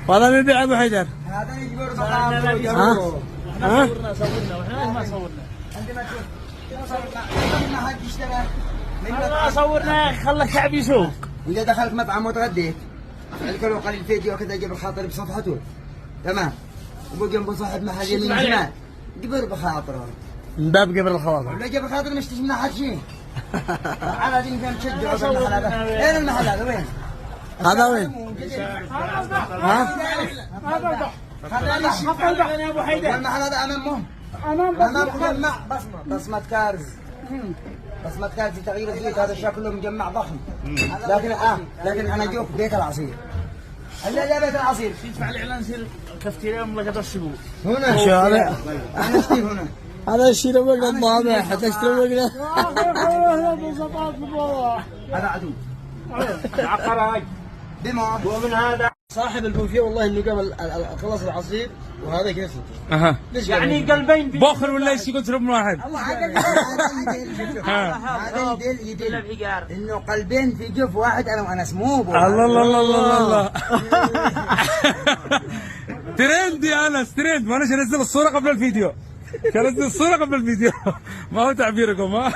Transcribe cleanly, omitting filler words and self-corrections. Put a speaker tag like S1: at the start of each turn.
S1: والله بيبيع ابو حيدر.
S2: هذا يجيب له
S3: صورنا واحنا ما صورنا.
S2: عندما تشوف ما حد يشترى.
S3: ما صورنا خلى الشعب يسوق.
S2: واذا دخلت مطعم وتغديت عليك له قليل فيديو كذا جيب الخاطر بصفحته تمام وبقى جنبه صاحب محل يمين شمال جبر بخاطره
S1: من باب قبل الخواطر.
S2: ولا جاب الخاطر مش تجي من احد شيء. على دين فهم تشجعوا بالمحل هذا. وين المحل هذا وين؟
S1: هذا وين؟ ها؟
S2: هذا يا ابو حيدر. المحل هذا امامه. امام مجمع بصمة كارز. بصمة كارز في تغيير الزيت هذا شكله مجمع ضخم. لكن انا جوك بيت العصير. لا بيت العصير.
S3: تدفع الاعلان يصير كافتيريا والله قدر السبوع.
S2: هنا
S1: الشارع.
S2: انا اشتري هنا.
S1: هذا الشيء مقلب الضابع حتى اشتري مقلب.
S2: هذا عدو.
S3: عقر هاي.
S2: بما
S3: ومن هذا
S4: صاحب البوفيه والله انه قبل خلص العصير وهذا كنسل.
S1: اها.
S3: يعني قلبين
S1: بخر ولا ايش قلت رقم واحد؟
S2: هذا يدل انه قلبين في جوف واحد انا وانس مو
S1: الله الله الله الله الله. ترند يا انس ترند. ما انا انزل الصوره قبل الفيديو. انزل الصوره قبل الفيديو. ما هو تعبيركم ها.